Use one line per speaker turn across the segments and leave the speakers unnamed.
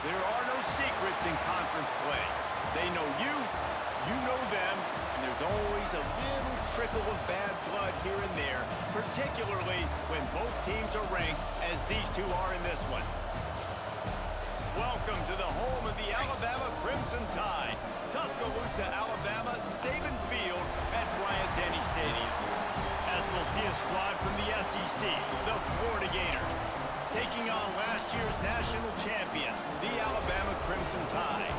There are no secrets in conference play. They know you, you know them, and there's always a little trickle of bad blood here and there, particularly when both teams are ranked as these two are in this one. Welcome to the home of the Alabama Crimson Tide, Tuscaloosa, Alabama, Saban Field at Bryant-Denny Stadium. As we'll see a squad from the SEC, the Florida Gators, taking on last year's national champions, the Alabama Crimson Tide.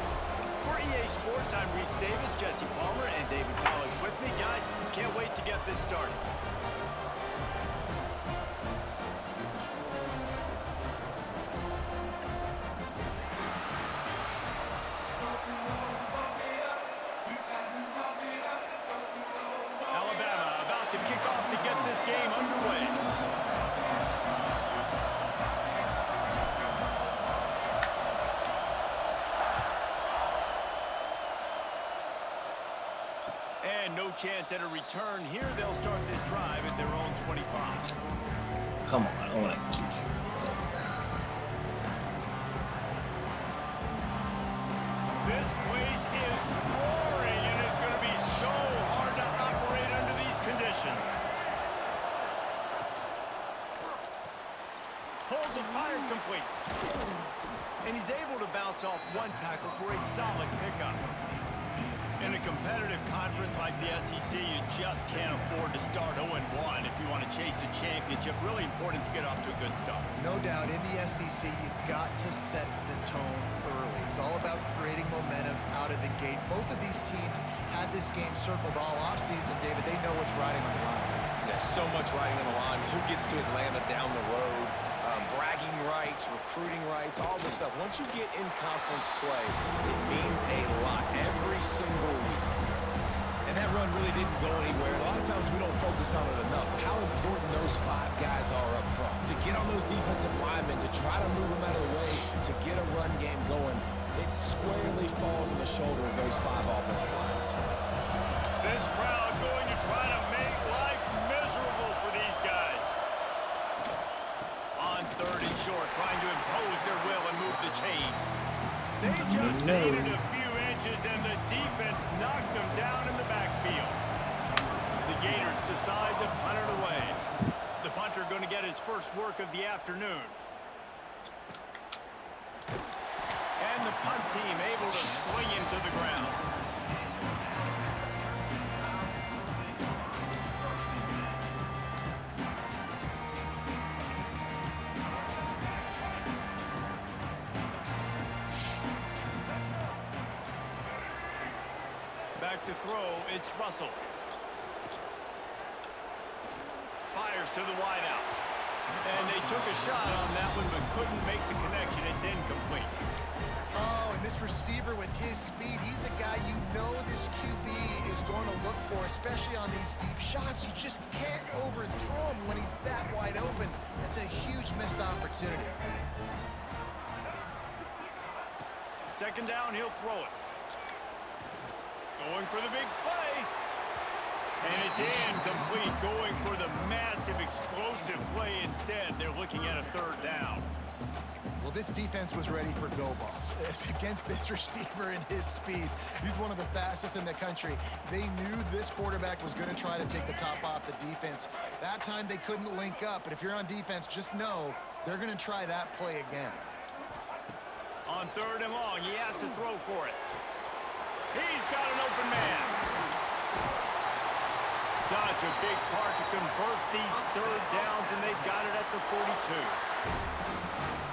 For EA Sports, I'm Reese Davis, Jesse Palmer, and David Collins with me. Guys, can't wait to get this started. Alabama about to kick off to get this game underway. And no chance at a return here. They'll start this drive at their own 25.
Come on, I want to keep things up.
This place is roaring, and it's going to be so hard to operate under these conditions. Pulls it, fired complete. And he's able to bounce off one tackle for a solid pickup. In a competitive conference like the SEC, you just can't afford to start 0-1 if you want to chase a championship. Really important to get off to a good start.
No doubt, in the SEC, you've got to set the tone early. It's all about creating momentum out of the gate. Both of these teams had this game circled all offseason, David. They know what's riding on the line.
There's so much riding on the line. Who gets to Atlanta down the road? Bragging rights, recruiting rights, all this stuff. Once you get in conference play, it means a lot every single week. And that run really didn't go anywhere. A lot of times we don't focus on it enough. How important those five guys are up front. To get on those defensive linemen, to try to move them out of the way, to get a run game going, it squarely falls on the shoulder of those five offensive linemen.
This crowd going to try to make life miserable for these guys. On 30 short, trying to impose their will and move the chains. They just needed a few inches, and the defense knocked them down in the backfield. The Gators decide to punt it away. The punter going to get his first work of the afternoon. And the punt team able to sling him to the ground. Back to throw, it's Russell. Fires to the wideout. And they took a shot on that one, but couldn't make the connection. It's incomplete.
Oh, and this receiver with his speed, he's a guy you know this QB is going to look for, especially on these deep shots. You just can't overthrow him when he's that wide open. That's a huge missed opportunity.
Second down, he'll throw it. Going for the big play. And it's incomplete, going for the massive explosive play instead. They're looking at a third down.
Well, this defense was ready for go balls against this receiver and his speed. He's one of the fastest in the country. They knew this quarterback was going to try to take the top off the defense. That time they couldn't link up, but if you're on defense, just know they're going to try that play again.
On 3rd and long, he has to throw for it. He's got an open man. Such a big part to convert these 3rd downs, and they've got it at the 42.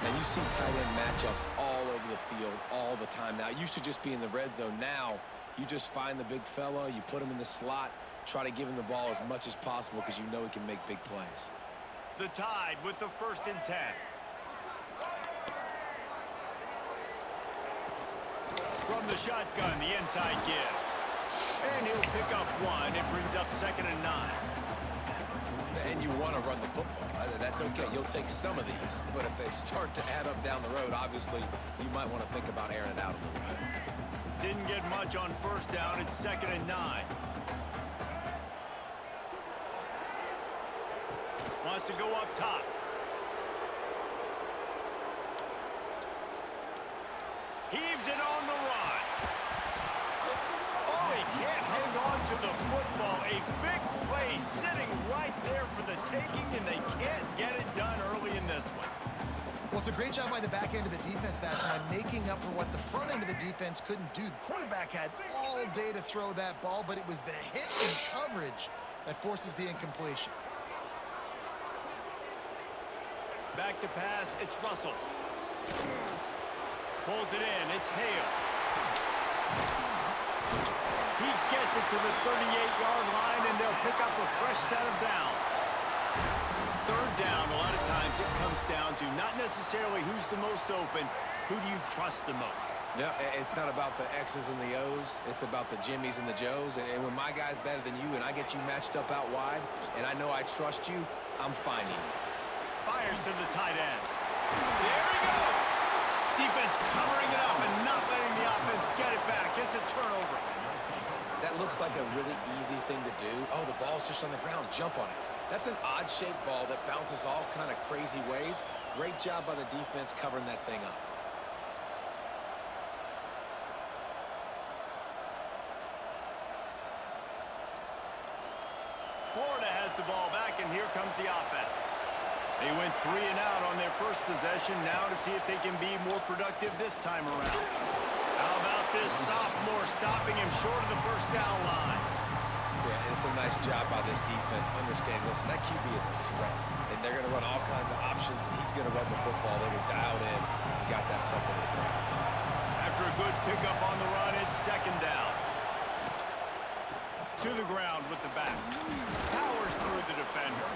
And you see tight end matchups all over the field all the time now. It used to just be in the red zone. Now you just find the big fella, you put him in the slot, try to give him the ball as much as possible because you know he can make big plays.
The Tide with the 1st and 10. From the shotgun, the inside give. And he'll pick up 1. It brings up 2nd and 9.
And you want to run the football. That's okay. You'll take some of these. But if they start to add up down the road, obviously, you might want to think about airing it out a little bit.
Didn't get much on 1st down. It's 2nd and 9. Wants to go up top. Heaves it on the run. Oh, he can't hang on to the football. A big play sitting right there for the taking, and they can't get it done early in this one.
Well, it's a great job by the back end of the defense that time, making up for what the front end of the defense couldn't do. The quarterback had all day to throw that ball, but it was the hit and coverage that forces the incompletion.
Back to pass, it's Russell. Pulls it in, it's Hale. He gets it to the 38-yard line, and they'll pick up a fresh set of downs. 3rd down, a lot of times it comes down to not necessarily who's the most open, who do you trust the most?
Yeah, it's not about the X's and the O's. It's about the Jimmies and the Joes. And when my guy's better than you and I get you matched up out wide, and I know I trust you, I'm finding you.
Fires to the tight end. There he goes. Defense covering it up and not letting the offense get it back. It's a turnover.
That looks like a really easy thing to do. Oh, the ball's just on the ground. Jump on it. That's an odd-shaped ball that bounces all kind of crazy ways. Great job by the defense covering that thing up.
Florida has the ball back, and here comes the offense. They went 3 and out on their first possession, now to see if they can be more productive this time around. How about this sophomore stopping him short of the 1st down line?
Yeah, and it's a nice job by this defense. Understand, listen, that QB is a threat, and they're going to run all kinds of options, and he's going to run the football. They were dialed in and got that second to the ground.
After a good pickup on the run, it's 2nd down. To the ground with the back. Powers through the defender.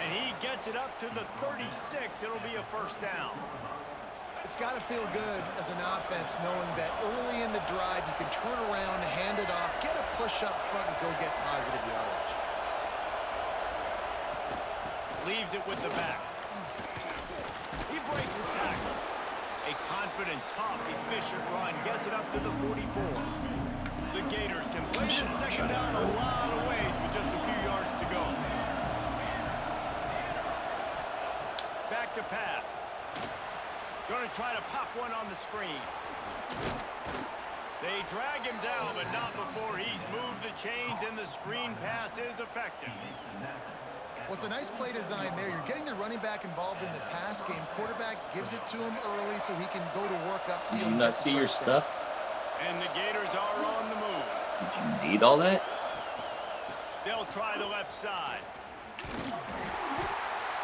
And he gets it up to the 36. It'll be a 1st down.
It's got to feel good as an offense knowing that early in the drive you can turn around, hand it off, get a push up front, and go get positive yardage.
Leaves it with the back. He breaks the tackle. A confident, tough, efficient run gets it up to the 44. The Gators can play this 2nd down a lot of ways with just a few yards to go. Back to pass. Going to try to pop one on the screen. They drag him down, but not before he's moved the chains, and the screen pass is effective.
Well, it's a nice play design there. You're getting the running back involved in the pass game. Quarterback gives it to him early so he can go to work upfield.
Did you not see your stuff?
And the Gators are on the move.
Did you need all that?
They'll try the left side.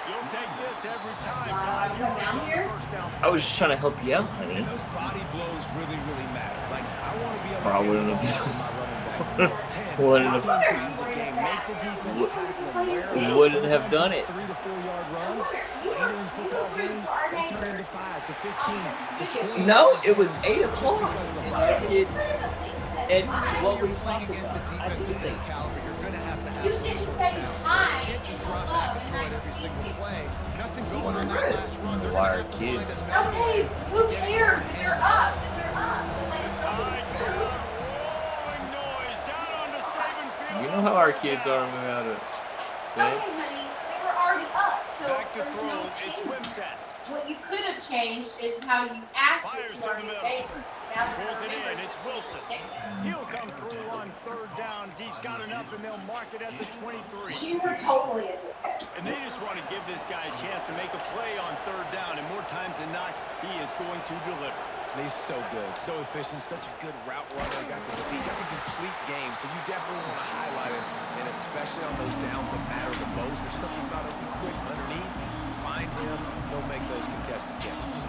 You'll take this every time. 5 yards on the 1st down.
I was just trying to help you out, honey.
And those body blows really, really matter. Like, I want to be able
Or I
to
wouldn't
get the
have-
ball to my running back 10,
Wouldn't
15
have-
times a game. Make the defense tackle them. Wear them out.
Wouldn't have
Sometimes
done
these
it.
3 to 4 yard runs. Later in football games, they turn into 5 to 15 to 20.
No, it was 8
Just
o'clock.
because of the
And
body
the kid, and what we
You're playing
talking
against a
about.
defense of this caliber, you're going to have
You
some
didn't
sort of
say
balance.
hi.
You can't just drop back and throw it every single play. Nothing going on that last run. They're
Why
gonna
are
have to find
kids?
another
Okay,
way
who
to get it
cares?
in.
They're up. They're up.
Tide put out a rolling noise down onto Saban Field.
You know how our kids are when how to
Okay,
play?
honey, they were already up, so
Back to
there's
throw.
no
It's
change.
Wimsatt.
What you could have changed is how you acted
Fires to
toward
the
your
middle.
favorites. Now
Pulls it
remember,
in. It's Wilson. He'll come through on 3rd downs. He's got enough, and they'll mark it at the 23.
You were totally a dick.
And they just want to give this guy a chance to make a play on 3rd down, and more times than not, he is going to deliver.
And he's so good, so efficient, such a good route runner. Got the speed, got the complete game. So you definitely want to highlight him, and especially on those downs that matter the most. If something's not open quick underneath, find him. He'll make those contested catches.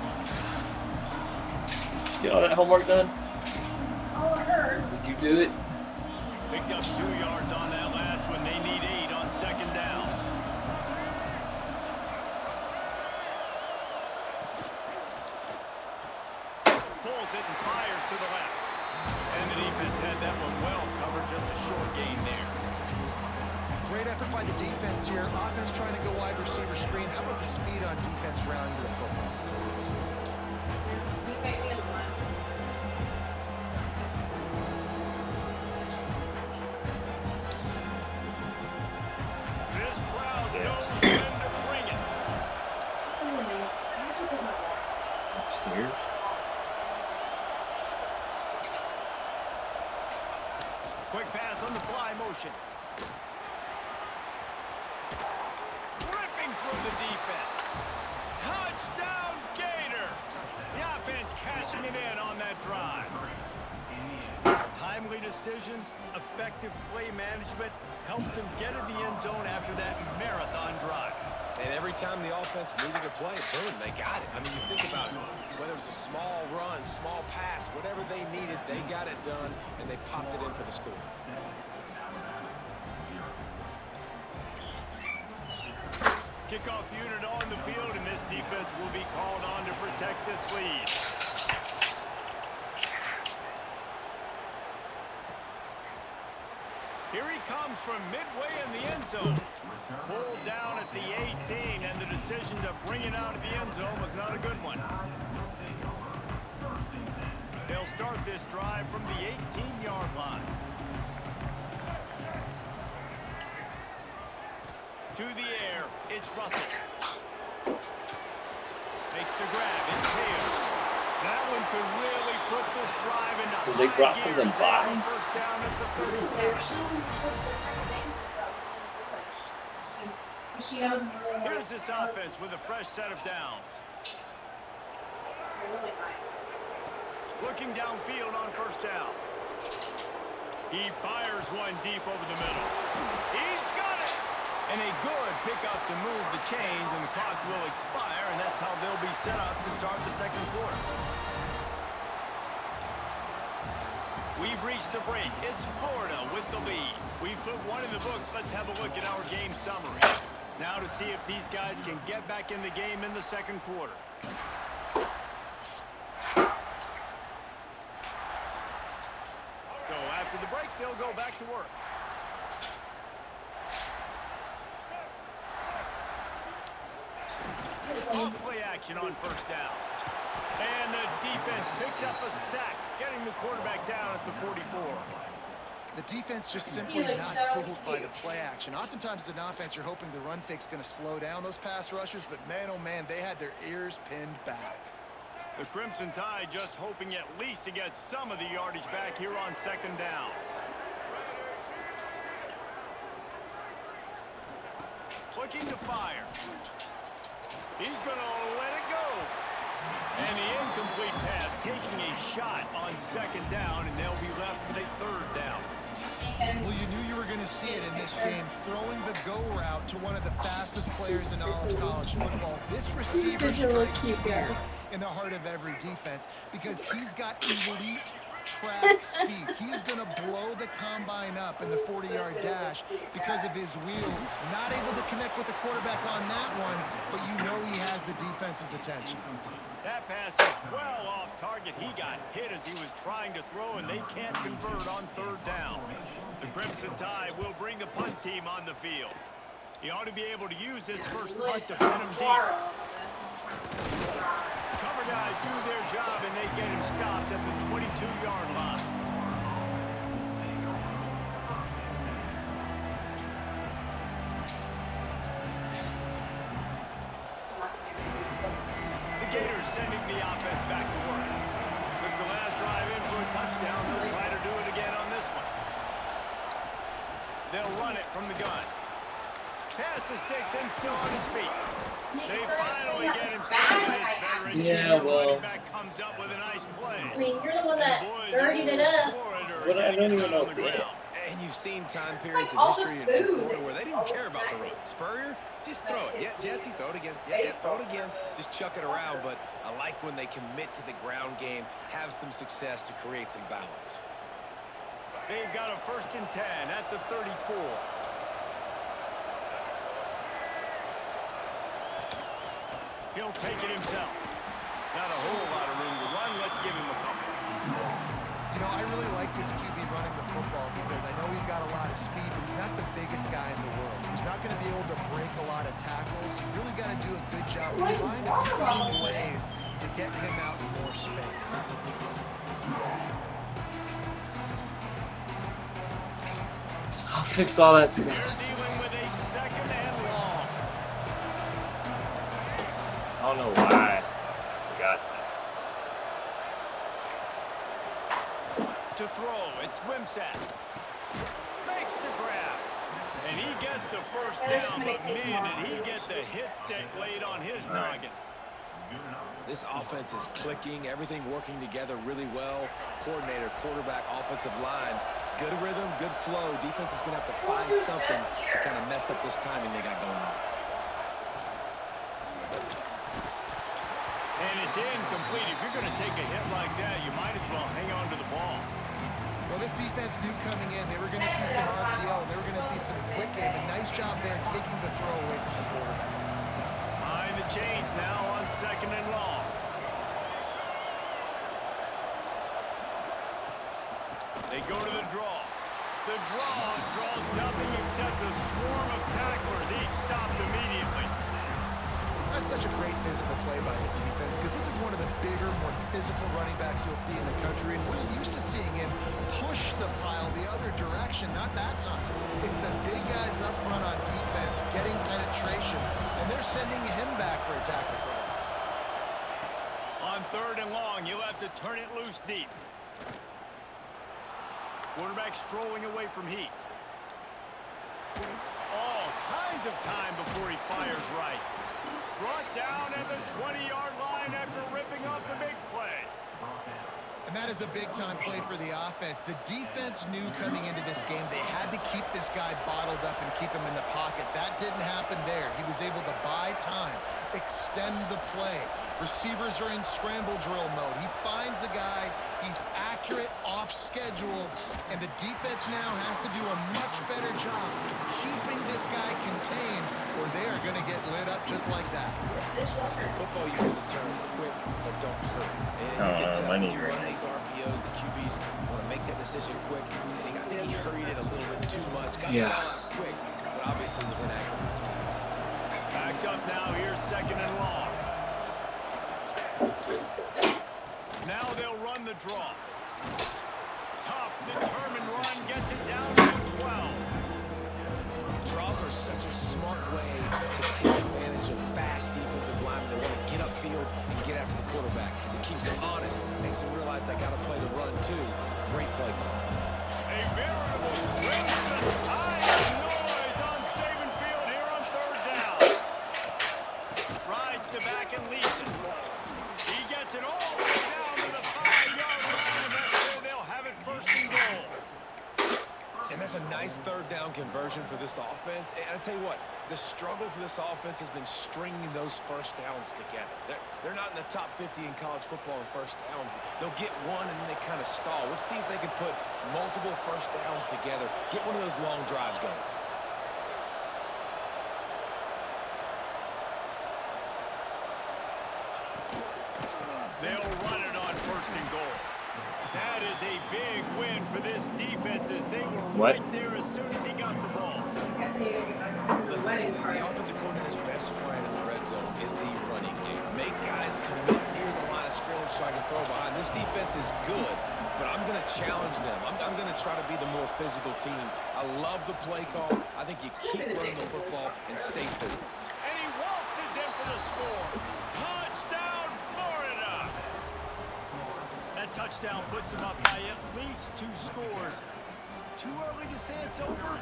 Get all that homework done?
Oh, it hurts.
Did you do it?
Picked up 2 yards on that last one. They need 8 on second down. Pulls it and fires to the left. And the defense had that one well covered. Just a short gain there.
Great effort by the defense here. Offense trying to go wide receiver screen. How about the speed on defense rounding to the football?
You make me lunch.
This crowd knows when to bring it.
Upstairs.
Quick pass on the fly motion. Ripping through the defense. Touchdown, Gator. The offense cashing it in on that drive. Timely decisions, effective play management helps them get in the end zone after that marathon drive.
And every time the offense needed to play, boom, they got it. I mean, you think about it. Whether it was a small run, small pass, whatever they needed, they got it done, and they popped it in for the score.
Kickoff unit on the field, and this defense will be called on to protect this lead. Here he comes from midway in the end zone. Pulled down at the 18, and the decision to bring it out of the end zone was not a good one. They'll start this drive from the 18-yard line. To the air, it's Russell. Makes the grab, it's Taylor. That one could really put this drive into
So they brought
high
something
gear.
by?
First down at the 37.
She knows really well.
Here's this offense with a fresh set of downs.
Really nice.
Looking downfield on first down. He fires one deep over the middle. He's got it! And a good pickup to move the chains, and the clock will expire, and that's how they'll be set up to start the second quarter. We've reached the break. It's Florida with the lead. We've put one in the books. Let's have a look at our game summary. Now to see if these guys can get back in the game in the second quarter. So after the break, they'll go back to work. Off play action on first down. And the defense picks up a sack, getting the quarterback down at the 44.
The defense just simply
looks
not
so
fooled by the
cute.
play action. Oftentimes as an offense, you're hoping the run fake's going to slow down those pass rushers, but man, oh man, they had their ears pinned back.
The Crimson Tide just hoping at least to get some of the yardage back here on second down. Looking to fire. He's going to let it go. And the incomplete pass taking a shot on second down, and they'll be left with a third down.
Well, you knew you were going to see it in this game, throwing the go route to one of the fastest players in all of college football. This receiver strikes fear in the heart of every defense because he's got elite track speed. He's going to blow the combine up in the 40-yard dash because of his wheels. Not able to connect with the quarterback on that one, but you know he has the defense's attention.
That pass is well off target. He got hit as he was trying to throw, and they can't convert on third down. The Crimson Tide will bring the punt team on the field. He ought to be able to use this first punt to pin him deep. Cover guys do their job, and they get him stopped at the 22-yard line. The Gators sending the offense back to work. Took the last drive in for a touchdown. They'll try to do it again on this one. They'll run it from the gun. Pass the sticks and still on his feet. They finally get him started. This veteran
Yeah,
junior
well.
running back comes up with a nice play.
I mean, you're the one that
Boys
dirtied it
all
up.
Florida are
But I
getting
don't
it
even
done
know
on
it's
the
it.
ground.
And you've seen time
It's
periods
like all
in
the
history in
food.
Florida where they didn't care about the run. Spurrier, just throw it. Yeah, Jesse, throw it again. Yeah, throw it again. Just chuck it around. But I like when they commit to the ground game, have some success to create some balance.
They've got a 1st and 10 at the 34. He'll take it himself. Not a whole lot of room to run. Let's give him a couple.
You know, I really like this QB running the football because I know he's got a lot of speed, but he's not the biggest guy in the world. So he's not going to be able to break a lot of tackles. You really got to do a good job of trying to scheme ways to get him out in more space.
I'll fix all that
They're
stuff.
dealing with a 2nd and long.
I don't know why. I forgot that.
To throw, it's Wimsatt. Makes the grab. And he gets the 1st down, but man, did he get the hit stick laid on his noggin.
This offense is clicking, everything working together really well. Coordinator, quarterback, offensive line. Good rhythm, good flow. Defense is going to have to find something to kind of mess up this timing they got going on.
And it's incomplete. If you're going to take a hit like that, you might as well hang on to the ball.
Well, this defense knew coming in they were going to see some RPO. They were going to see some quick game. A nice job there taking the throw away from the quarterback.
Behind the chains now on 2nd and long. They go to the draw. The draw draws nothing except a swarm of tacklers. He's stopped immediately.
That's such a great physical play by the defense because this is one of the bigger, more physical running backs you'll see in the country, and we're used to seeing him push the pile the other direction. Not that time. It's the big guys up front on defense getting penetration, and they're sending him back for a tackle for loss.
On 3rd and long, you'll have to turn it loose deep. Quarterback strolling away from Heat. All kinds of time before he fires right. Brought down at the 20-yard line after ripping off the big play.
And that is a big-time play for the offense. The defense knew coming into this game they had to keep this guy bottled up and keep him in the pocket. That didn't happen there. He was able to buy time, extend the play. Receivers are in scramble drill mode. He finds a guy. He's accurate, off schedule, and the defense now has to do a much better job keeping this guy contained, or they are going to get lit up just like that.
In football, you hear the term quick, but don't hurry. And you can tell when you run these RPOs, the QBs want to make that decision quick. And I think he hurried it a little bit too much. Got the ball out quick, but obviously was inaccurate in his pass.
Backed up now, here's 2nd and long. Now they'll run the draw. Tough, determined run, gets it down to the 12.
Draws are such a smart way to take advantage of fast defensive linemen. They want to get upfield and get after the quarterback. It keeps them honest, makes them realize they got to play the run too. Great play call.
A veritable crimson tide of noise on Saban Field here on 3rd down. Rides to back and leads it. He gets it all the way down to the 5-yard line, and that's where they'll have it 1st and goal.
And that's a nice 3rd down conversion for this offense. And I tell you what, the struggle for this offense has been stringing those 1st downs together. They're not in the top 50 in college football in 1st downs. They'll get one and then they kind of stall. Let's see if they can put multiple 1st downs together, get one of those long drives going.
They'll run it on 1st and goal. That is a big win for this defense as they were right there as soon as he got the ball.
Listen, the offensive coordinator's best friend in the red zone is the running game. Make guys commit near the line of scrimmage so I can throw behind. This defense is good, but I'm going to challenge them. I'm going to try to be the more physical team. I love the play call. I think you keep running the football and stay physical.
And he waltzes in for the score. Touchdown, Florida! That touchdown puts them up by at least 2 scores. Too early to say it's over?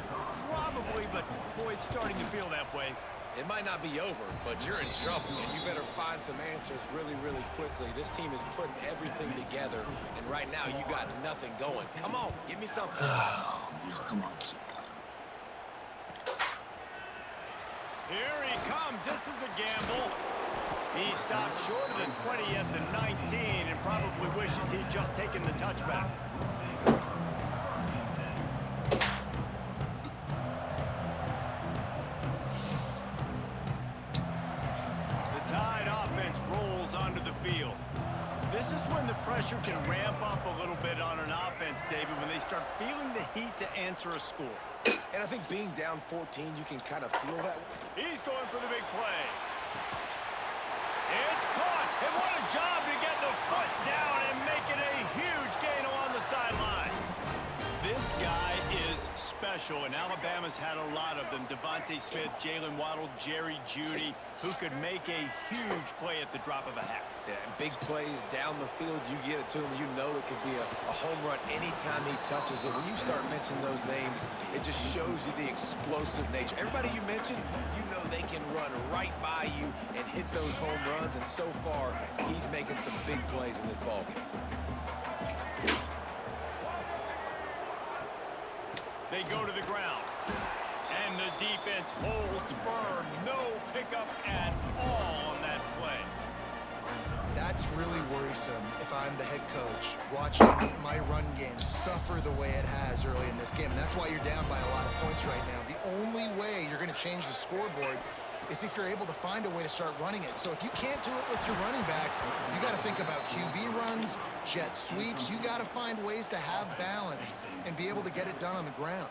Probably, but boy, it's starting to feel that way.
It might not be over, but you're in trouble, and you better find some answers really, really quickly. This team is putting everything together, and right now you got nothing going. Come on, give me something.
Come on.
Here he comes. This is a gamble. He stopped short of the 20 at the 19 and probably wishes he'd just taken the touchback. The Tide offense rolls onto the field. This is when the pressure can ramp up a little bit on an offense, David, when they start feeling the heat to answer a score.
And I think being down 14, you can kind of feel that.
He's going for the big play. It's caught. And what a job to get the foot down and make it a huge gain along the sideline. This guy is special, and Alabama's had a lot of them. Devontae Smith, Jalen Waddle, Jerry Jeudy, who could make a huge play at the drop of a hat.
Yeah, big plays down the field, you get it to him. You know it could be a home run anytime he touches it. When you start mentioning those names, it just shows you the explosive nature. Everybody you mentioned, you know they can run right by you and hit those home runs, and so far, he's making some big plays in this ballgame.
They go to the ground, and the defense holds firm. No pickup at all on that play.
That's really worrisome if I'm the head coach, watching my run game suffer the way it has early in this game. And that's why you're down by a lot of points right now. The only way you're going to change the scoreboard is if you're able to find a way to start running it. So if you can't do it with your running backs, you got to think about QB runs, jet sweeps. You got to find ways to have balance and be able to get it done on the ground.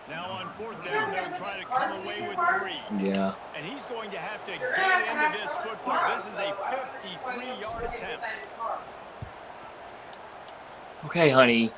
Now on fourth down, they'll try to come away with 3.
Yeah.
And he's going to have to get into this football. This is a 53-yard attempt.
Okay, honey.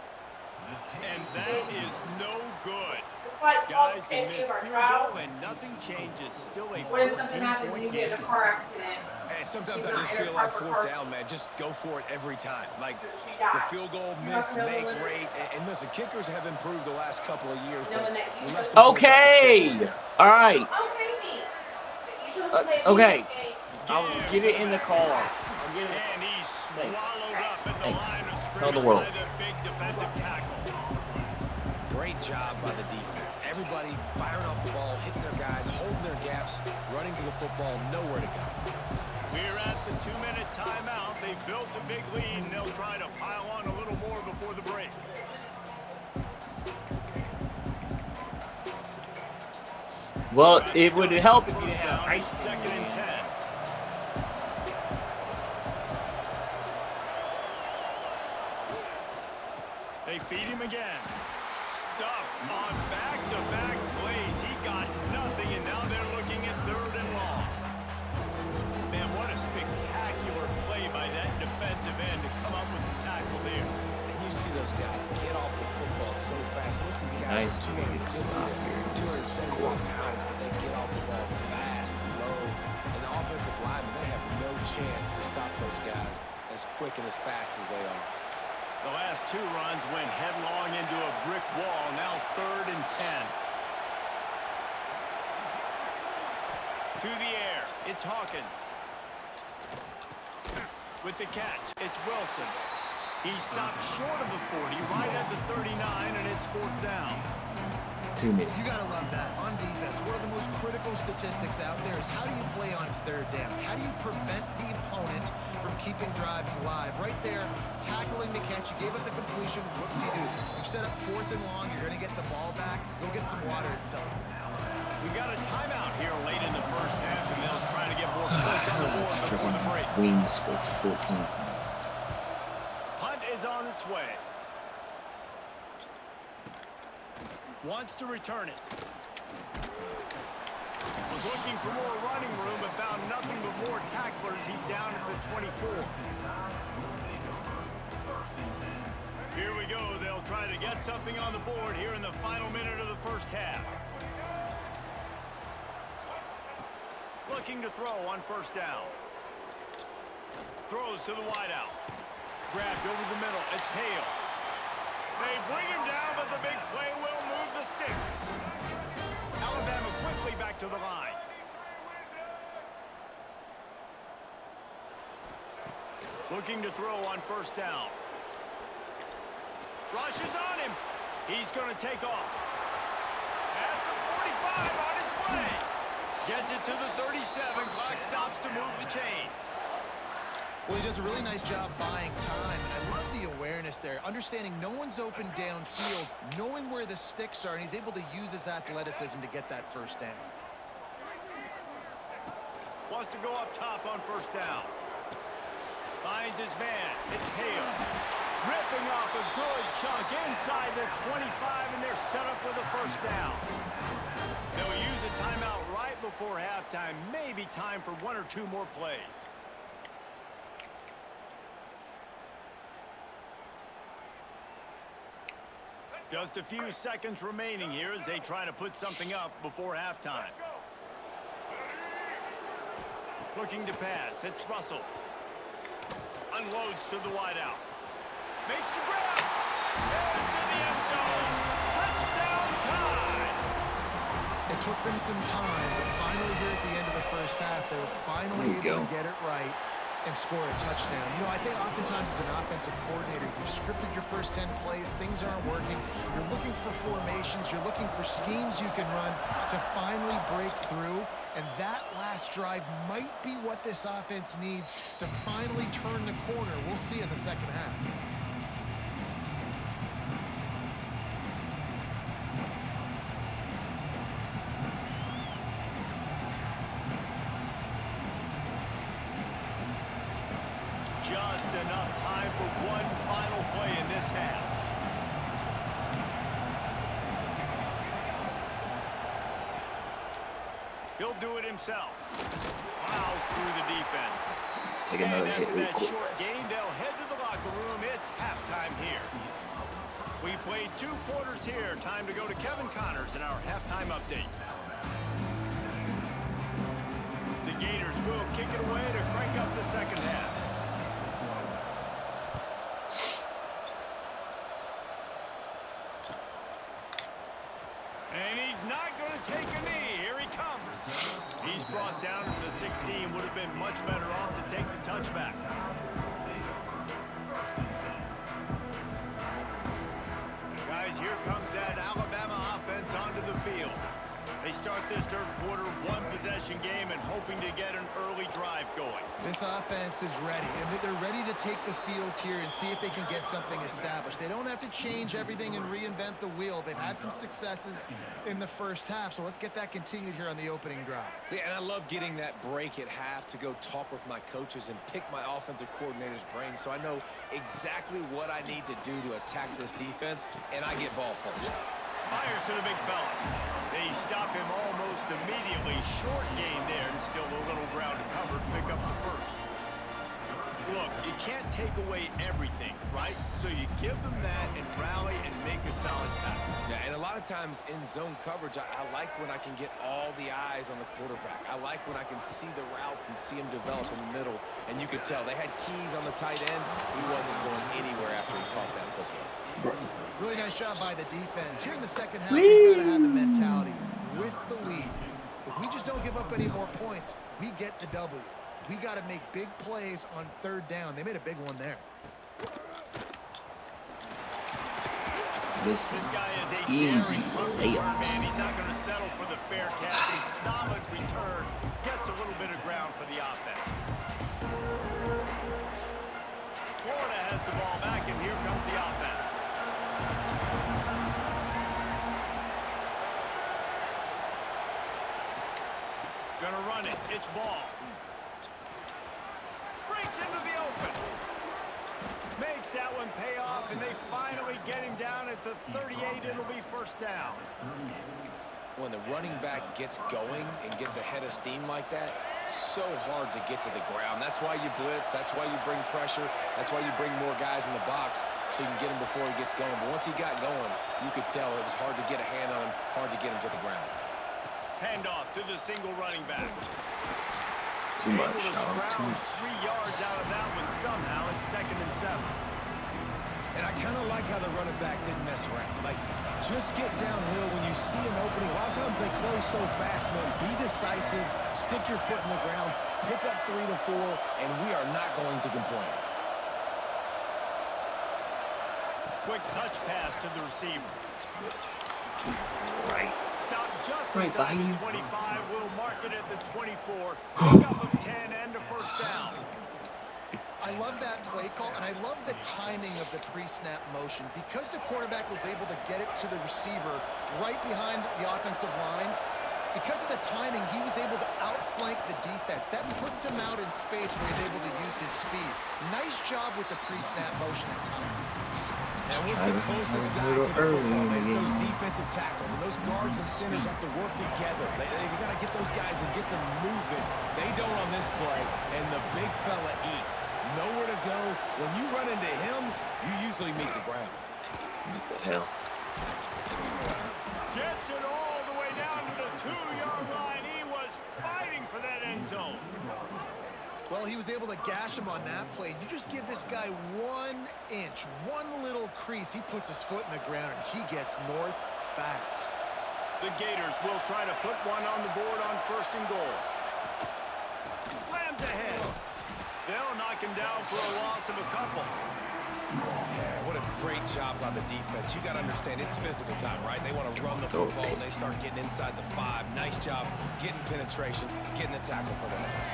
And that is no good.
Guys,
Guys, they miss field goal and nothing changes. Still a
what if something happens and you
14-point
get in
game.
a car accident?
And sometimes I just feel like fourth down, man, just go for it every time. Like the field goal miss, make, rate. And listen, kickers have improved the last couple of years. But we left some points off the
Okay.
scoreboard.
All right.
Okay, me. You chose to play me,
Okay. I'll get it in the car. I'll get it.
And he's swallowed up at the
Thanks.
line of
Tell the
scrimmage
world.
by the big defensive tackle.
Great job by the defense. Everybody firing off the ball, hitting their guys, holding their gaps, running to the football, nowhere to go.
We're at the 2-minute timeout. They've built a big lead, and they'll try to pile on a little more before the break.
Well, it would help if you
First
had
down,
ice.
2nd and 10. They feed him again. Stuff on back-to-back plays. He got nothing, and now they're looking at 3rd and long. Man, what a spectacular play by that defensive end to come up with the tackle there.
And you see those guys get off the football so fast. Most of these guys
Nice
are
big
250
stop here.
to 275 pounds, but they get off the ball fast, low. And the offensive linemen, they have no chance to stop those guys as quick and as fast as they are.
The last 2 runs went headlong into a brick wall. Now 3rd and 10. To the air, it's Hawkins. With the catch, it's Wilson. He stopped short of the 40, right at the 39, and it's 4th down.
2 minutes.
You got to love that. On defense, one of the most critical statistics out there is how do you play on 3rd down? How do you prevent the opponent from keeping drives alive? Right there, tackling the catch. You gave up the completion. What do? You've set up 4th and long. You're going to get the ball back. Go get some water and celebrate.
We've got a timeout here late in the first half, and they'll try to get more points on the board before the break.
Wings for 14 points.
Punt is on its way. Wants to return it. Was looking for more running room, but found nothing but more tacklers. He's down at the 24. Here we go. They'll try to get something on the board here in the final minute of the first half. Looking to throw on 1st down. Throws to the wideout. Grabbed over the middle. It's Hale. They bring him down, but the big play will move the sticks. Alabama quickly back to the line. Looking to throw on first down. Rushes on him. He's going to take off. At the 45 on his way. Gets it to the 37. Clock stops to move the chains.
Well, he does a really nice job buying time, and I love the awareness there, understanding no one's open downfield, knowing where the sticks are, and he's able to use his athleticism to get that first down.
Wants to go up top on first down. Finds his man. It's Hale. Ripping off a good chunk inside the 25, and they're set up with a first down. They'll use a timeout right before halftime. Maybe time for one or two more plays. Just a few seconds remaining here as they try to put something up before halftime. Looking to pass. It's Russell. Unloads to the wideout. Makes the grab. Into the end zone. Touchdown time.
It took them some time, but finally here at the end of the first half, they were finally able to get it right and score a touchdown. You know, I think oftentimes as an offensive coordinator, you've scripted your first 10 plays, things aren't working. You're looking for formations, you're looking for schemes you can run to finally break through, and that last drive might be what this offense needs to finally turn the corner. We'll see in the second half.
Just enough time for one final play in this half. He'll do it himself. Plows through the defense.
Take another
and
hit
after
real
that
quick.
short game, they'll head to the locker room. It's halftime here. We played 2 quarters here. Time to go to Kevin Connors in our halftime update. The Gators will kick it away to crank up the second half. And he's not going to take a knee. Here he comes. He's brought down to the 16. Would have been much better off to take the touchback. Guys, here comes that Alabama offense onto the field. They start this third quarter, one-possession game, and hoping to get an early drive going.
This offense is ready, and they're ready to take the field here and see if they can get something established. They don't have to change everything and reinvent the wheel. They've had some successes in the first half, so let's get that continued here on the opening drive.
Yeah, and I love getting that break at half to go talk with my coaches and pick my offensive coordinator's brain so I know exactly what I need to do to attack this defense, and I get ball first.
Fires to the big fella. They stop him almost immediately. Short gain there, and still a little ground to cover to pick up the first. Look, you can't take away everything, right? So you give them that and rally and make a solid tackle.
Yeah, and a lot of times in zone coverage, I like when I can get all the eyes on the quarterback. I like when I can see the routes and see him develop in the middle. And you could tell they had keys on the tight end. He wasn't going anywhere after he caught that football.
Really nice job by the defense. Here in the second half, we've got to have the mentality with the lead. If we just don't give up any more points, we get the W. We got to make big plays on third down. They made a big one there.
This
guy is a
easy
layups.
layups.
He's not going to settle for the fair catch. A solid return. Gets a little bit of ground for the offense. Florida has the ball back, and here comes the offense. Gonna run it. It's ball. Breaks into the open. Makes that one pay off, and they finally get him down at the 38. It'll be first down.
When the running back gets going and gets ahead of steam like that, so hard to get to the ground. That's why you blitz. That's why you bring pressure. That's why you bring more guys in the box so you can get him before he gets going. But once he got going, you could tell it was hard to get a hand on him, hard to get him to the ground.
Handoff to the single running back.
Too much,
Able to
dog. Too
scrounge 3 yards out of that one somehow. It's 2nd and 7.
And I kind of like how the running back didn't mess around. Like, just get downhill when you see an opening. A lot of times they close so fast, man. Be decisive, stick your foot in the ground, pick up 3 to 4, and we are not going to complain.
quick touch pass to the receiver.
Right.
Stop just
Right
inside
behind
the
you.
25. We'll mark it at the 24. Pick up of 10 and a first down.
I love that play call, and I love the timing of the pre-snap motion. Because the quarterback was able to get it to the receiver right behind the offensive line, because of the timing, he was able to outflank the defense. That puts him out in space where he's able to use his speed. Nice job with the pre-snap motion and timing.
And what's the closest guy to the football, man? It's those defensive tackles, and those guards and centers have to work together. They got to get those guys and get some movement. They don't on this play, and the big fella eats. Nowhere to go. When you run into him, you usually meet the ground.
What the hell?
Gets it all the way down to the 2-yard line. He was fighting for that end zone.
Well, he was able to gash him on that play. You just give this guy 1 inch, one little crease, he puts his foot in the ground, and he gets north fast.
The Gators will try to put one on the board on 1st and goal. Slams ahead. They'll knock him down for a loss of a couple.
Yeah, what a great job by the defense. You got to understand, it's physical time, right? They want to run the football, and they start getting inside the 5. Nice job getting penetration, getting the tackle for the loss.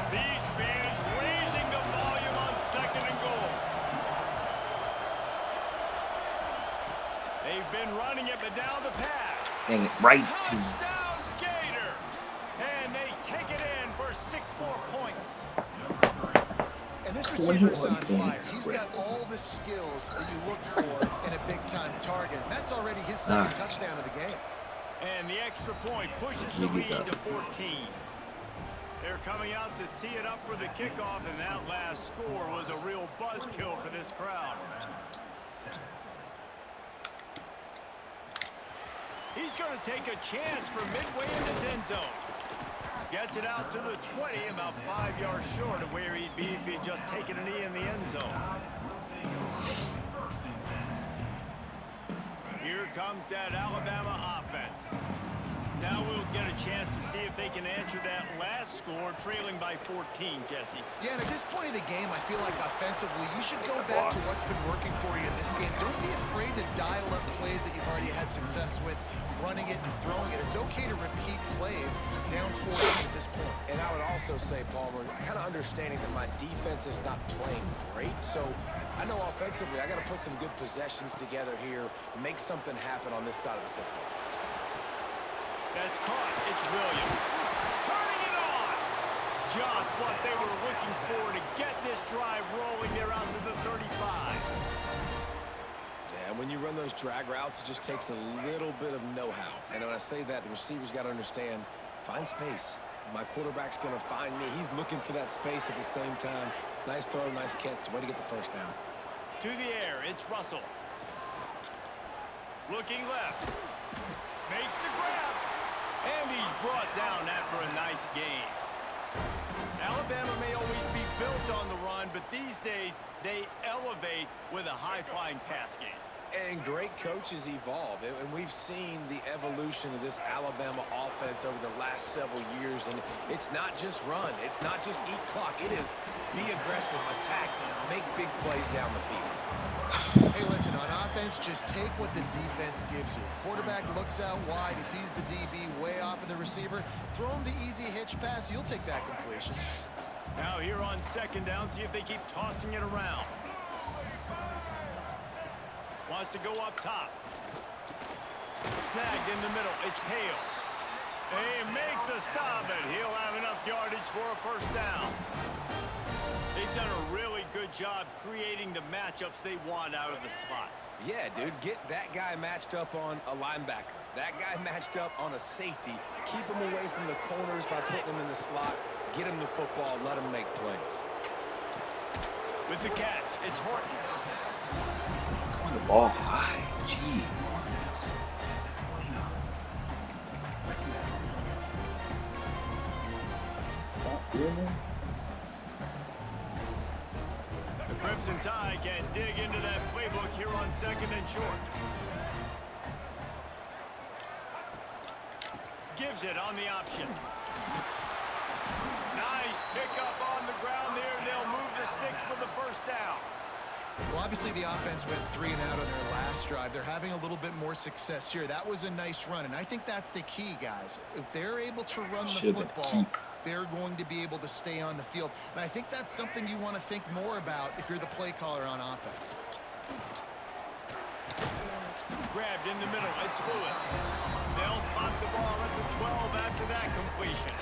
These fans raising the volume on 2nd and goal. They've been running it, but now the pass.
Dang it, right to
Touchdown, Gator! And they take it in for 6 more points.
And this receiver's
21
on fire.
points.
He's got all the skills that you look for in a big-time target. And that's already his second touchdown of the game.
And the extra point pushes the lead to 14. They're coming out to tee it up for the kickoff, and that last score was a real buzzkill for this crowd. He's going to take a chance from midway in his end zone. Gets it out to the 20, about 5 yards short of where he'd be if he'd just taken a knee in the end zone. Here comes that Alabama offense. Now we'll get a chance to see if they can answer that last score, trailing by 14, Jesse.
Yeah, and at this point of the game, I feel like offensively, you should go back to what's been working for you in this game. Don't be afraid to dial up plays that you've already had success with, running it and throwing it. It's okay to repeat plays down 14 at this point.
And I would also say, Palmer, kind of understanding that my defense is not playing great, so I know offensively I got to put some good possessions together here, make something happen on this side of the football.
That's caught. It's Williams. Turning it on. Just what they were looking for to get this drive rolling there out to the 35.
Yeah, when you run those drag routes, it just takes a little bit of know-how. And when I say that, the receivers got to understand, find space. My quarterback's going to find me. He's looking for that space at the same time. Nice throw, nice catch. Way to get the first down.
To the air, it's Russell. Looking left. Makes the grab. And he's brought down after a nice gain. Alabama may always be built on the run, but these days they elevate with a high-flying pass game.
And great coaches evolve, and we've seen the evolution of this Alabama offense over the last several years, and it's not just run, it's not just eat clock, it is be aggressive, attack, make big plays down the field.
Hey, listen, on offense, just take what the defense gives you. Quarterback looks out wide, he sees the DB way off of the receiver, throw him the easy hitch pass, you'll take that completion.
Now here on 2nd down, see if they keep tossing it around. Wants to go up top. Snagged in the middle. It's Hale. They make the stop, and he'll have enough yardage for a first down. They've done a really good job creating the matchups they want out of the slot.
Yeah, dude, get that guy matched up on a linebacker. That guy matched up on a safety. Keep him away from the corners by putting him in the slot. Get him the football. Let him make plays.
With the catch, it's Horton.
on the ball high. Gee. Stop doing that.
The Crimson Tide can dig into that playbook here on 2nd and short. Gives it on the option. Nice pickup on the ground there. They'll move the sticks for the first down.
Well, obviously the offense went 3 and out on their last drive. They're having a little bit more success here. That was a nice run, and I think that's the key, guys. If they're able to run the football, they're going to be able to stay on the field. And I think that's something you want to think more about if you're the play caller on offense.
Grabbed in the middle. It's Lewis. They'll spot the ball at the 12 after that completion.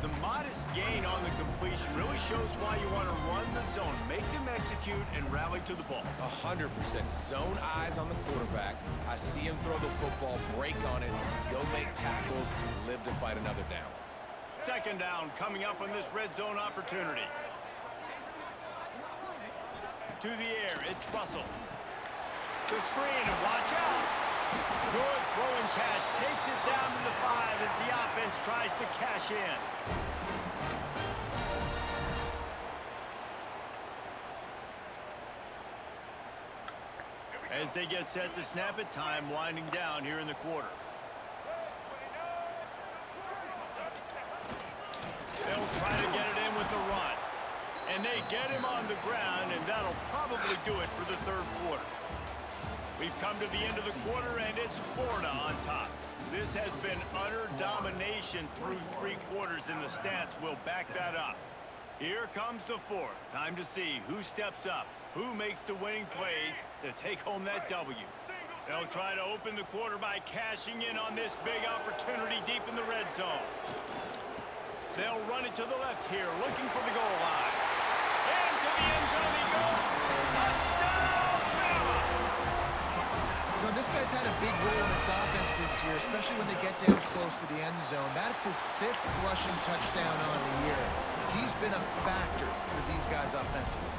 The modest gain on the completion really shows why you want to run the zone, make them execute, and rally to the ball.
100%. Zone eyes on the quarterback. I see him throw the football, break on it, go make tackles, live to fight another down.
Second down coming up on this red zone opportunity. To the air, it's Russell. The screen, and watch out. Good throw and catch. Takes it down to the 5 as the offense tries to cash in. As they get set to snap it, time winding down here in the quarter. They'll try to get it in with the run. And they get him on the ground, and that'll probably do it for the third quarter. We've come to the end of the quarter, and it's Florida on top. This has been utter domination through 3 quarters, and the stats will back that up. Here comes the fourth. Time to see who steps up, who makes the winning plays to take home that W. They'll try to open the quarter by cashing in on this big opportunity deep in the red zone. They'll run it to the left here, looking for the goal line. Into the end zone he goes. Touchdown, Bama!
You know, this guy's had a big role in this offense this year, especially when they get down close to the end zone. That's his 5th rushing touchdown on the year. He's been a factor for these guys offensively.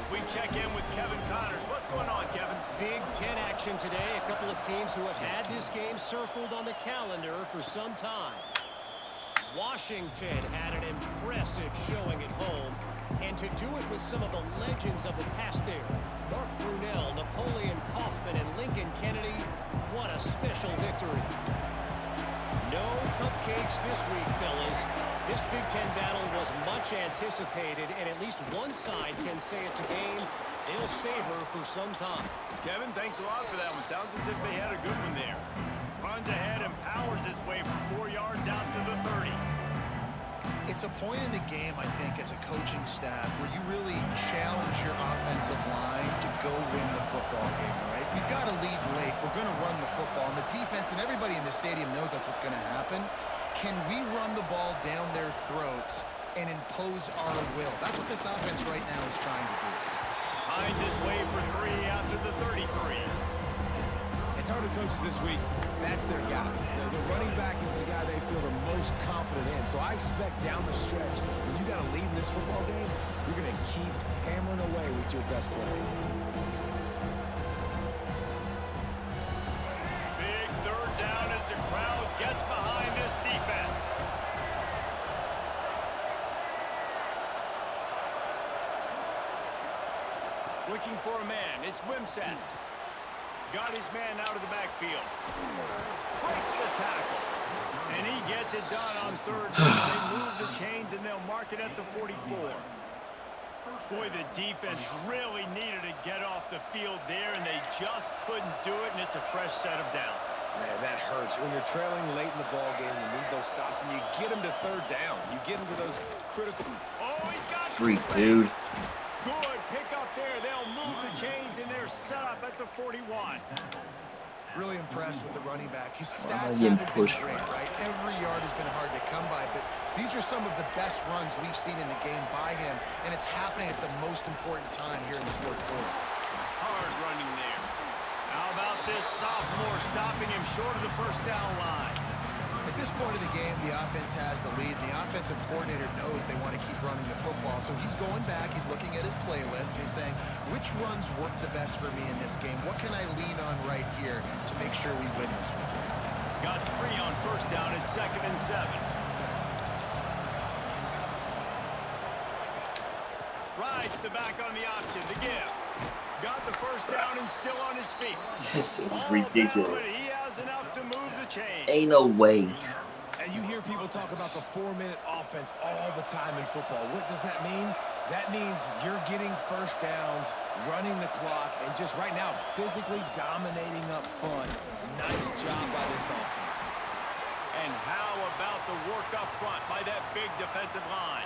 We check in with Kevin Connors. What's going on, Kevin?
Big Ten action today. A couple of teams who have had this game circled on the calendar for some time. Washington had an impressive showing at home, and to do it with some of the legends of the past there. Mark Brunell, Napoleon Kaufman, and Lincoln Kennedy. What a special victory. No cupcakes this week, fellas. This Big Ten battle was much anticipated, and at least one side can say it's a game they'll savor for some time.
Kevin, thanks a lot for that one. Sounds as if they had a good one there. Runs ahead and powers his way for 4 yards out to the 30.
It's a point in the game, I think, as a coaching staff where you really challenge your offensive line to go win the football game, right? We've got to lead late. We're going to run the football. And the defense and everybody in the stadium knows that's what's going to happen. Can we run the ball down their throats and impose our will? That's what this offense right now is trying to do.
Finds his way for 3 after the 33.
It's hard to coaches this week. That's their guy. The running back is the guy they feel the most confident in. So I expect down the stretch, when you got to lead in this football game, you're going to keep hammering away with your best player.
Big third down as the crowd gets behind this defense. Looking for a man. It's Wimsatt. Got his man out of the backfield. Breaks the tackle. And he gets it done on third down. They move the chains and they'll mark it at the 44. Boy, the defense really needed to get off the field there, and they just couldn't do it, and it's a fresh set of downs.
Man, that hurts. When you're trailing late in the ball game, you need those stops, and you get them to third down. You get them to those critical...
Oh, he's got
Freak, dude.
Good pick up there. They'll move the chains, and they're set up at the 41.
Really impressed with the running back. His stats haven't been great, right? Every yard has been hard to come by, but these are some of the best runs we've seen in the game by him, and it's happening at the most important time here in the fourth quarter.
Hard running there. How about this sophomore stopping him short of the first down line?
At this point of the game, the offense has the lead, and the offensive coordinator knows they want to keep running the football. So he's going back, he's looking at his playlist, and he's saying, which runs work the best for me in this game? What can I lean on right here to make sure we win this one?
Got 3 on first down at 2nd and 7. Rides the back on the option, the give. Got the first down and still on his feet.
This is
All
ridiculous.
down, but he has enough to move the chain.
Ain't no way.
And you hear people talk about the 4-minute offense all the time in football. What does that mean? That means you're getting first downs, running the clock, and just right now physically dominating up front. Nice job by this offense.
And how about the work up front by that big defensive line?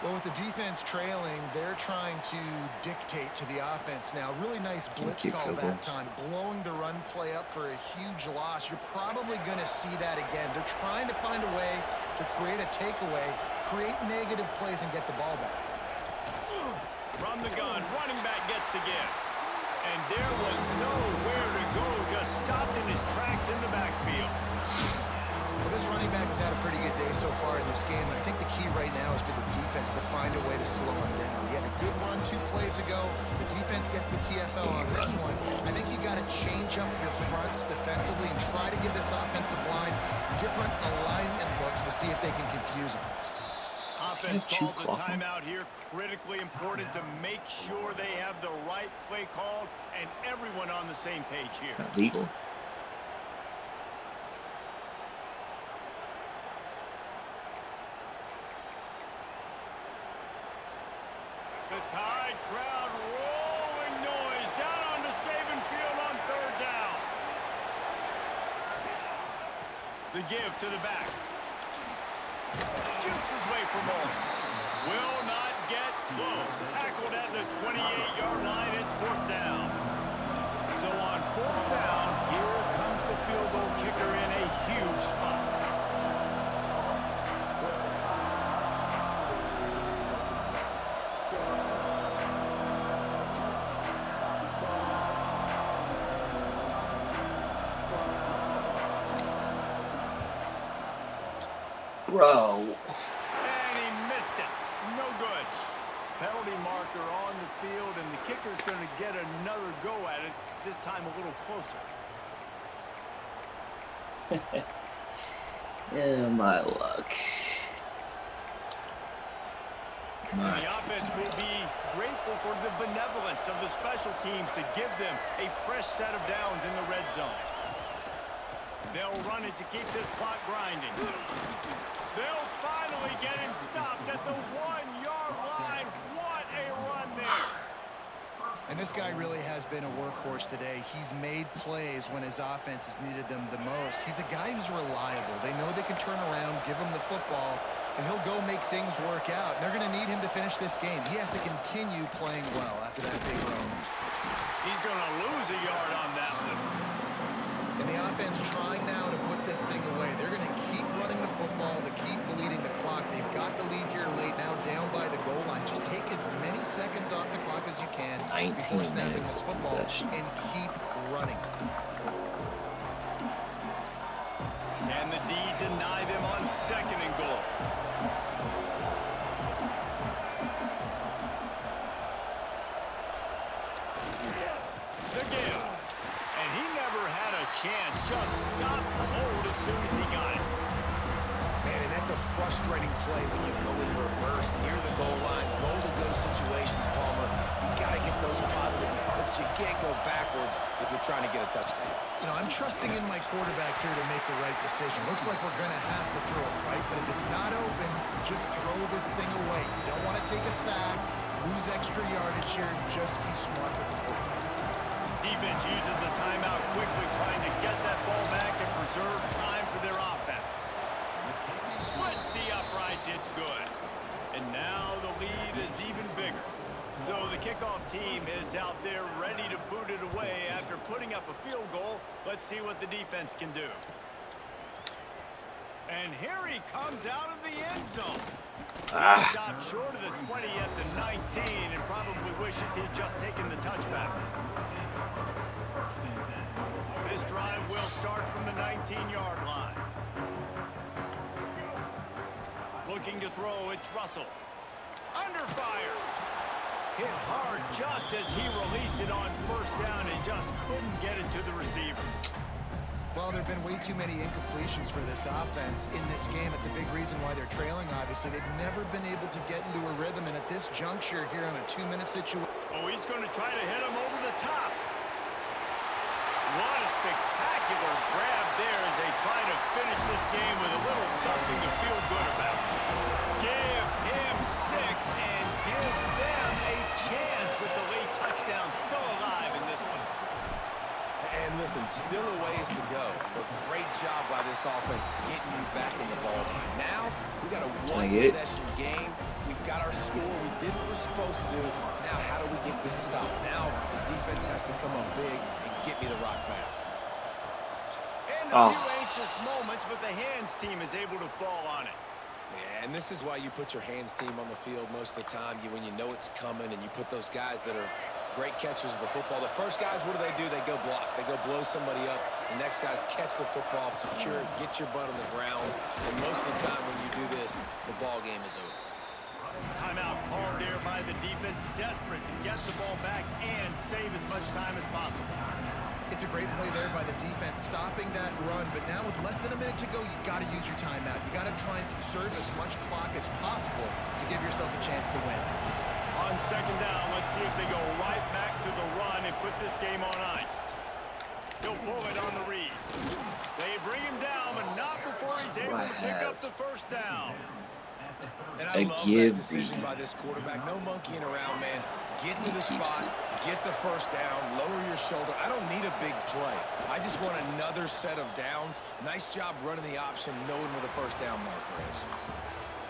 Well, with the defense trailing, they're trying to dictate to the offense now. Really nice blitz call that time, blowing the run play up for a huge loss. You're probably going to see that again. They're trying to find a way to create a takeaway, create negative plays, and get the ball back.
From the gun, running back gets to give. And there was nowhere to go, just stopped in his tracks in the backfield.
Well, this running back has had a pretty good day so far in this game. And I think the key right now is for the defense to find a way to slow him down. He had a good run 2 plays ago. The defense gets the TFL on this one. I think you got to change up your fronts defensively and try to give this offensive line different alignment looks to see if they can confuse him.
Offense calls a timeout here. Critically important to make sure they have the right play called and everyone on the same page here.
Is that legal?
The Tide crowd rolling noise down onto Saban Field on 3rd down. The give to the back. Shoots his way for more. Will not get close. Tackled at the 28-yard line. It's 4th down. So on 4th down, here comes the field goal kicker in a huge spot.
Bro.
And he missed it. No good. Penalty marker on the field, and the kicker's going to get another go at it, this time a little closer.
Yeah, my luck.
And the offense will be grateful for the benevolence of the special teams to give them a fresh set of downs in the red zone. They'll run it to keep this clock grinding. They'll finally get him stopped at the 1-yard line. What a run there.
And this guy really has been a workhorse today. He's made plays when his offense has needed them the most. He's a guy who's reliable. They know they can turn around, give him the football, and he'll go make things work out. And they're going to need him to finish this game. He has to continue playing well after that big run.
He's going to lose a yard on that one.
And the offense trying now to put this thing away. They're going to keep running the football to keep bleeding the clock. They've got the lead here late, now down by the goal line. Just take as many seconds off the clock as you can before snapping this football and keep running.
Can the D deny them on 2nd and goal? The give. And he never had a chance. Just stopped cold as soon as he got it.
Man, and that's a frustrating play when you go in reverse near the goal line. Goal-to-go situations, Palmer. You got to get those positive yards. You can't go backwards if you're trying to get a touchdown.
You know, I'm trusting in my quarterback here to make the right decision. Looks like we're going to have to throw it right, but if it's not open, just throw this thing away. You don't want to take a sack, lose extra yardage here. Just be smart with the football.
Defense uses a timeout quickly, trying to get that ball back and preserve time for their offense. Splits the uprights, it's good. And now the lead is even bigger. So the kickoff team is out there ready to boot it away after putting up a field goal. Let's see what the defense can do. And here he comes out of the end zone. He stopped short of the 20 at the 19 and probably wishes he'd just taken the touchback. This drive will start from the 19-yard line. Looking to throw, it's Russell. Under fire. Hit hard just as he released it on 1st down and just couldn't get it to the receiver.
Well, there have been way too many incompletions for this offense in this game. It's a big reason why they're trailing, obviously. They've never been able to get into a rhythm, and at this juncture here on a 2-minute situation.
Oh, he's going to try to hit him over the top. What a spectacular grab there as they try to finish this game with a little something to feel good about. Give him and give them a chance with the late touchdown still alive in this one.
And listen, still a ways to go, but great job by this offense getting you back in the ball game. Now, we got a one-possession game. We got our score. We did what we're supposed to do. Now, how do we get this stopped? Now, the defense has to come up big and get me the rock back.
And a few anxious moments, but the hands team is able to fall on it.
Yeah, and this is why you put your hands team on the field most of the time. When you know it's coming, and you put those guys that are great catchers of the football. The first guys, what do? They go block. They go blow somebody up. The next guys catch the football, secure it, get your butt on the ground. And most of the time when you do this, the ball game is over.
Timeout called there by the defense, desperate to get the ball back and save as much time as possible.
It's a great play there by the defense, stopping that run. But now with less than a minute to go, you got to use your timeout. You got to try and conserve as much clock as possible to give yourself a chance to win.
On second down, let's see if they go right back to the run and put this game on ice. He'll pull it on the read. They bring him down, but not before he's able to pick up the first down.
And I love that decision by this quarterback. No monkeying around, man. Get to the spot, get the first down, lower your shoulder. I don't need a big play. I just want another set of downs. Nice job running the option, knowing where the first down marker is.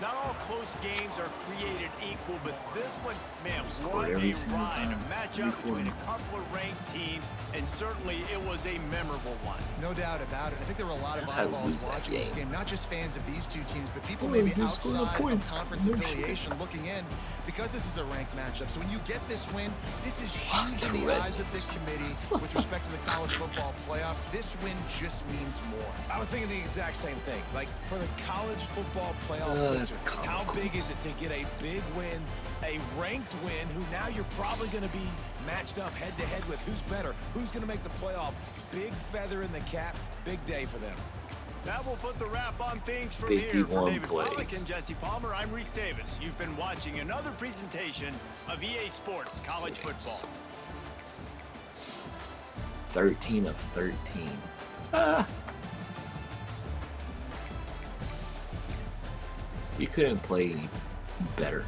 Not all close games are created equal, but this one, man, what a ride. A matchup between a couple of ranked teams, and certainly it was a memorable one.
No doubt about it. I think there were a lot of eyeballs watching this game, not just fans of these two teams, but people maybe outside of conference affiliation looking in, because this is a ranked matchup. So when you get this win, this is huge in the eyes of the committee with respect to the college football playoff. This win just means more.
I was thinking the exact same thing. Like, for the college football playoff, how big is it to get a big win, a ranked win, who now you're probably going to be matched up head-to-head with who's better, who's going to make the playoff. Big feather in the cap, big day for them.
That will put the wrap on things from here. For David Pollack and Jesse Palmer, I'm Reese Davis. You've been watching another presentation of EA Sports College Football.
13 of 13. You couldn't play any better.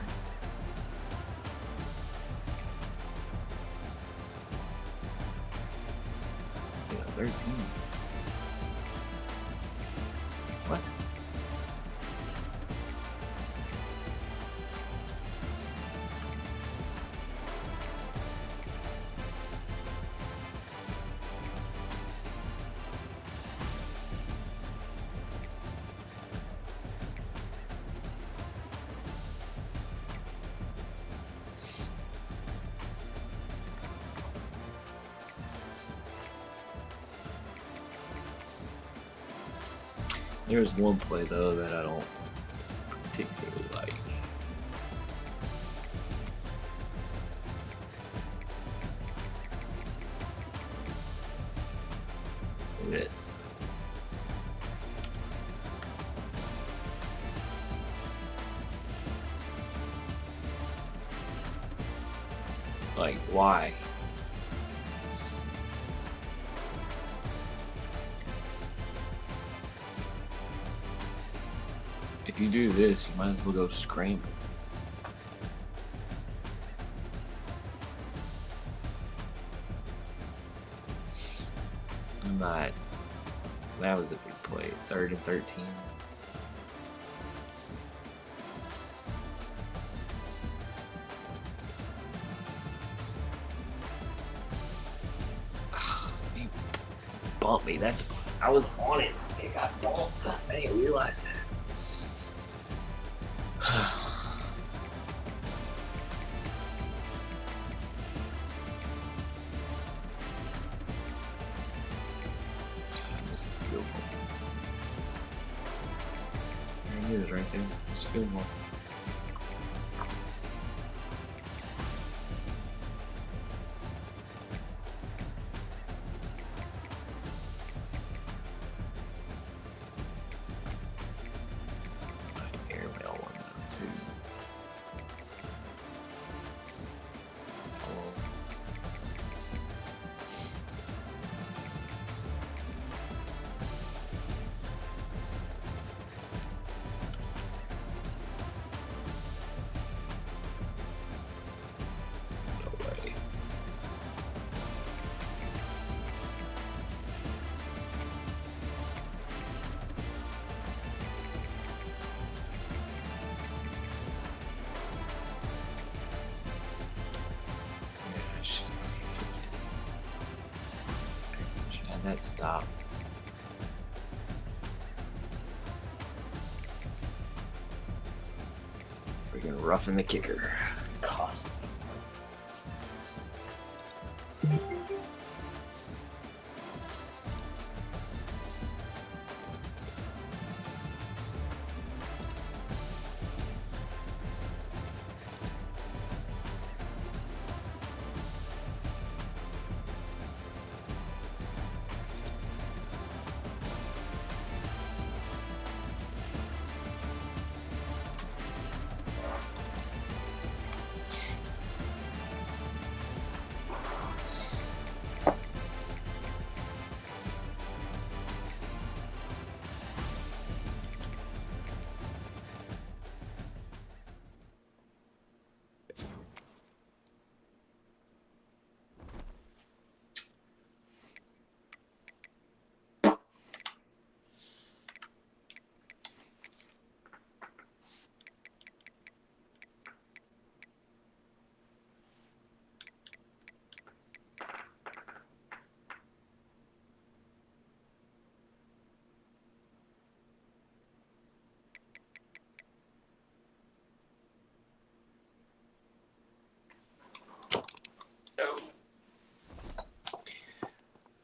Yeah, 13. What? There's one play though that I don't particularly like. This. Like, why? If you do this, you might as well go scramble. I'm not. That was a big play. 3rd and 13. He bumped me. I was on it. It got bumped. I didn't realize that. Right there. It's a good one. Airmail one now too. That stop. Freaking roughing the kicker. Cost me.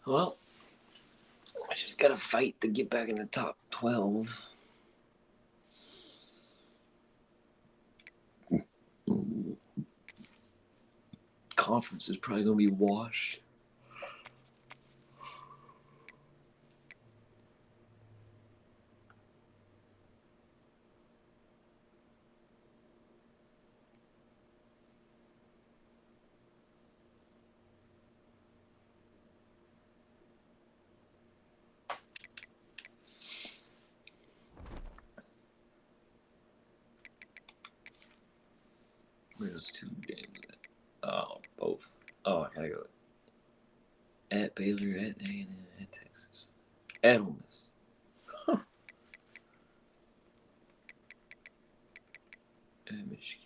Well, I just gotta fight to get back in the top 12. Conference is probably gonna be washed. Where's those 2 games at? Oh, both. Oh, I gotta go at Baylor, at A&M, at Texas, at Ole Miss. Huh. At Michigan.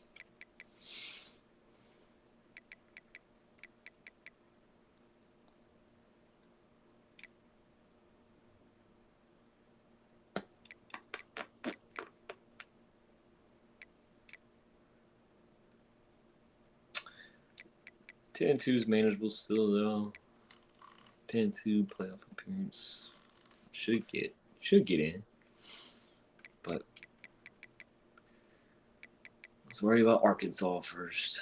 Ten and 2 is manageable still though. 10-2 playoff appearance should get in, but let's worry about Arkansas first.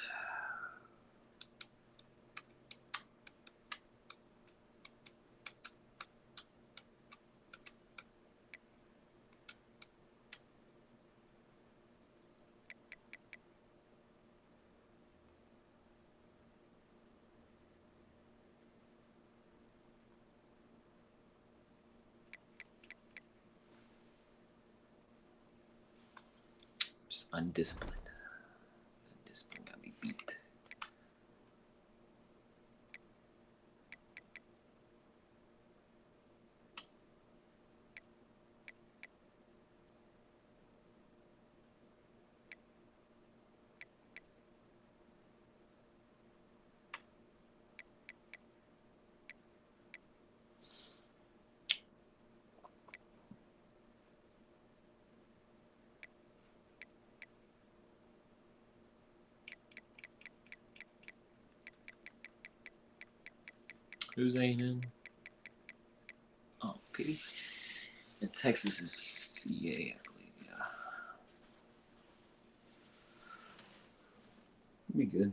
Just undisciplined. Undisciplined got me beat. Who's A&M? Oh, pity. And Texas is CA, I believe. Yeah. Be good.